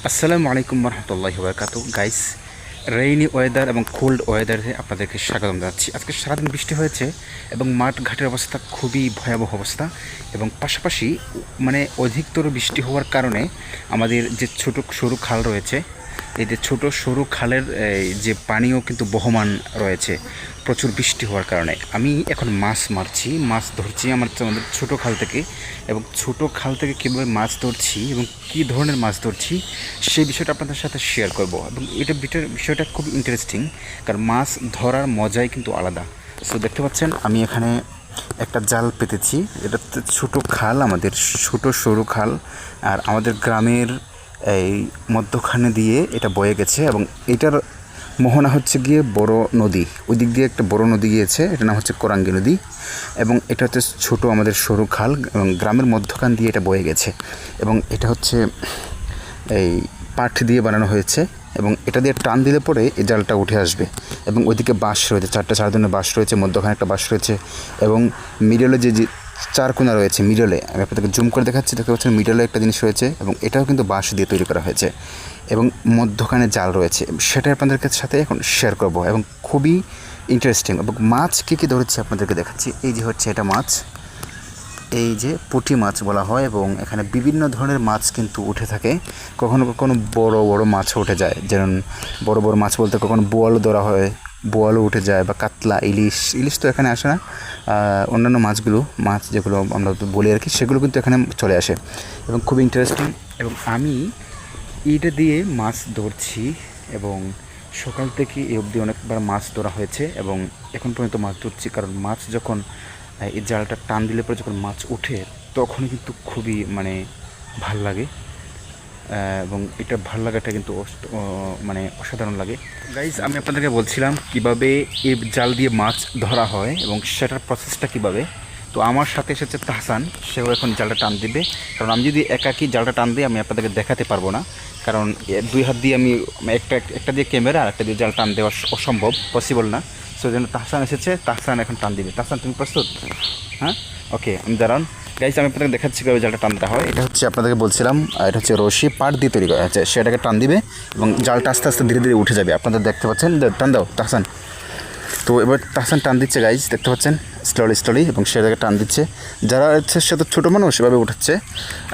আসসালামু আলাইকুম রহমতুল্লাহি ওয়া বারাকাতুহু গাইস। রেইনি ওয়েদার এবং কোল্ড ওয়েদারে আপনাদেরকে স্বাগতম জানাচ্ছি। আজকে সারাদিন বৃষ্টি হয়েছে এবং মাঠ ঘাটের অবস্থা খুবই ভয়াবহ অবস্থা, এবং পাশাপাশি অধিকতর বৃষ্টি হওয়ার কারণে আমাদের যে ছোট সরু খাল রয়েছে, এই যে ছোট সরু খালের যে পানিও কিন্তু বহমান রয়েছে প্রচুর বৃষ্টি হওয়ার কারণে। আমি এখন মাছ ধরছি আমাদের ছোটো খাল থেকে, এবং ছোটো খাল থেকে কীভাবে মাছ ধরছি এবং কী ধরনের মাছ ধরছি সেই বিষয়টা আপনাদের সাথে শেয়ার করব। এবং বিষয়টা খুব ইন্টারেস্টিং, কারণ মাছ ধরার মজাই কিন্তু আলাদা। সো দেখতে পাচ্ছেন আমি এখানে একটা জাল পেতেছি। এটা ছোটো খাল, আমাদের ছোটো সরু খাল, আর আমাদের গ্রামের এই মধ্যখানে দিয়ে এটা বয়ে গেছে, এবং এটার মোহনা হচ্ছে গিয়ে বড় নদী। ওই দিক দিয়ে একটা বড় নদী গিয়েছে, এটার নাম হচ্ছে কোরাঙ্গি নদী, এবং এটা হচ্ছে ছোটো আমাদের সরু খাল, এবং গ্রামের মধ্যখান দিয়ে এটা বয়ে গেছে। এবং এটা হচ্ছে এই পাট দিয়ে বানানো হয়েছে, এবং এটা দিয়ে টান দিলে পরে এই জালটা উঠে আসবে। এবং ওইদিকে বাঁশ রয়েছে, 4টা 4 ধরনের বাঁশ রয়েছে, মধ্যখানে একটা বাঁশ রয়েছে, এবং মিডলে যে চারকোনা রয়েছে, মিডলে আমি আপনাদেরকে জুম করে দেখাচ্ছি, দেখতে পাচ্ছেন মিডলে একটা জিনিস রয়েছে, এবং এটাও কিন্তু বাঁশ দিয়ে তৈরি করা হয়েছে, এবং মধ্যখানে জাল রয়েছে। সেটা আপনাদের সাথে এখন শেয়ার করব, এবং খুবই ইন্টারেস্টিং। এবং মাছ কী কী ধরেছি আপনাদেরকে দেখাচ্ছি। এই যে হচ্ছে এটা মাছ, এই যে পুঁটি মাছ বলা হয়, এবং এখানে বিভিন্ন ধরনের মাছ কিন্তু উঠে থাকে। কখনো কখনো বড় বড় মাছও উঠে যায়, যেমন বড় বড় মাছ বলতে কখনো বোয়ালও ধরা হয়, বোয়ালও উঠে যায়, বা কাতলা, ইলিশ তো এখানে আসে না, অন্যান্য মাছ যেগুলো আমরা বলি আর কি, সেগুলো কিন্তু এখানে চলে আসে, এবং খুব ইন্টারেস্টিং। এবং আমি এইটা দিয়ে মাছ ধরছি, এবং সকাল থেকে এই অবধি অনেকবার মাছ ধরা হয়েছে, এবং এখন পর্যন্ত মাছ ধরছি। কারণ মাছ যখন এই জালটা টান দিলে পরে যখন মাছ ওঠে, তখন কিন্তু খুবই ভাল লাগে, এবং এটা ভাল লাগাটা কিন্তু অসাধারণ লাগে। গাইজ, আমি আপনাদেরকে বলছিলাম কিভাবে এই জাল দিয়ে মাছ ধরা হয় এবং সেটার প্রসেসটা কিভাবে। তো আমার সাথে এসেছে তাহসান, সেও এখন জালটা টান দিবে। কারণ আমি যদি একাকি জালটা টান দিই আমি আপনাদেরকে দেখাতে পারবো না, কারণ 2 হাত দিয়ে আমি একটা দিয়ে ক্যামেরা আর একটা দিয়ে জাল টান দেওয়া অসম্ভব, পসিবল না। সেই জন্য তাহসান এসেছে, তাহসান এখন টান দিবে। তাহসান, তুমি প্রস্তুত? হ্যাঁ, ওকে, আমি দাঁড়ান। গাইজ, আমি আপনাদেরকে দেখাচ্ছি কীভাবে জালটা টানতে হয়। এটা হচ্ছে আপনাদেরকে বলছিলাম, এটা হচ্ছে রশি পাট দিয়ে তৈরি করা হচ্ছে, সেটাকে টান দিবে এবং জালটা আস্তে আস্তে ধীরে ধীরে উঠে যাবে। আপনাদের দেখতে পাচ্ছেন, টান দাও তাহসান। তো এবার তাহসান টান দিচ্ছে গাইজ, দেখতে পাচ্ছেন স্লোলি, এবং সেটাকে টান দিচ্ছে। যারা হচ্ছে সে তো ছোটো মানুষ সেভাবে উঠাচ্ছে,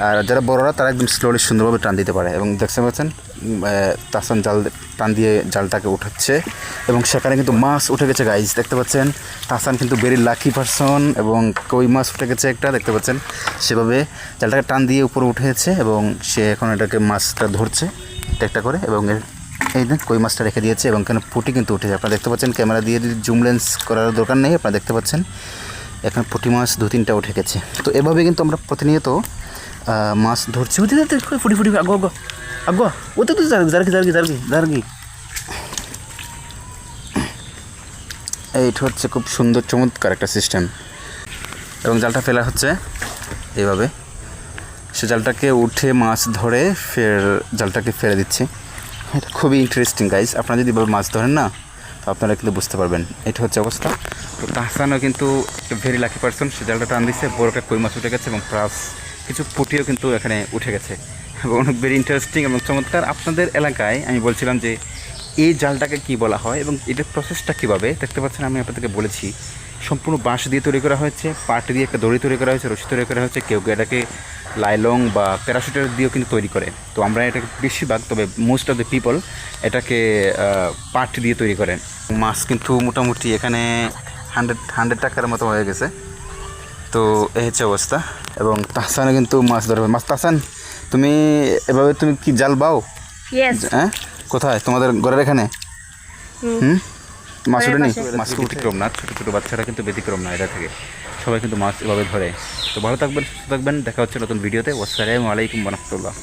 আর যারা বড়রা তারা একদম স্লোলি সুন্দরভাবে টান দিতে পারে। এবং দেখতে পাচ্ছেন তাহসান জাল টান দিয়ে জালটাকে উঠাচ্ছে, এবং সেখানে কিন্তু মাছ উঠে গেছে গাইজ, দেখতে পাচ্ছেন। তাহসান কিন্তু ভেরি লাকি পারসন, এবং কই মাছ উঠে গেছে একটা, দেখতে পাচ্ছেন। সেভাবে জালটাকে টান দিয়ে উপরে উঠেছে, এবং সে এখন এটাকে মাছটা ধরছে একটা করে, এবং এই দিন কই মাছটা রেখে দিয়েছে, এবং এখানে পুঁটি কিন্তু উঠেছে। আপনারা দেখতে পাচ্ছেন, ক্যামেরা দিয়ে যদি জুম লেন্স করার দরকার নেই, আপনারা দেখতে পাচ্ছেন এখানে পুঁটি মাছ 2-3টা উঠে গেছে। তো এভাবে কিন্তু আমরা প্রতিনিয়ত মাছ ধরছি। ফুটি আগো ওতে তো জার্গি। এইটা হচ্ছে খুব সুন্দর চমৎকার একটা সিস্টেম, এবং জালটা ফেলা হচ্ছে এইভাবে। সে জালটাকে উঠে মাছ ধরে ফের জালটাকে ফেলে দিচ্ছে। এটা খুবই ইন্টারেস্টিং গাইজ। আপনারা যদি মাছ ধরেন না, তো আপনারা কিন্তু বুঝতে পারবেন। এটা হচ্ছে অবস্থা। তো তাহসানও কিন্তু ভেরি লাকি পারসন, সে জালটা টান দিচ্ছে, বড় একটা কই মাছ উঠে গেছে, এবং প্লাস কিছু পুঁটিও কিন্তু এখানে উঠে গেছে, এবং অনেক ভেরি ইন্টারেস্টিং এবং চমৎকার। আপনাদের এলাকায় আমি বলছিলাম যে এই জালটাকে কি বলা হয় এবং এটার প্রসেসটা কীভাবে। দেখতে পাচ্ছেন আমি আপনাদেরকে বলেছি সম্পূর্ণ বাঁশ দিয়ে তৈরি করা হয়েছে, পাট দিয়ে একটা দড়ি তৈরি করা হয়েছে, রশি তৈরি করা হয়েছে। কেউ এটাকে লাইলং বা প্যারাশুটের দিয়েও কিন্তু তৈরি করে। তো আমরা এটাকে বেশিরভাগ, তবে মোস্ট অফ দ্য পিপল এটাকে পাট দিয়ে তৈরি করেন। মাছ কিন্তু মোটামুটি এখানে 100 টাকার মতো হয়ে গেছে। তো এই হচ্ছে অবস্থা, এবং তাহসানে কিন্তু মাছ ধরবে। তাহসান, তুমি এভাবে তুমি কি জাল বাও? হ্যাঁ, কোথায়? তোমাদের ঘরের এখানে? মাছ ওঠে নি? মাছ ব্যতিক্রম না, ছোটো ছোটো বাচ্চারা কিন্তু ব্যতিক্রম না, এটা থেকে সবাই কিন্তু মাছ এভাবে ধরে। তো ভালো থাকবেন, সুস্থ থাকবেন, দেখা হচ্ছে নতুন ভিডিওতে। আসসালামু আলাইকুম ওয়া রাহমাতুল্লাহ।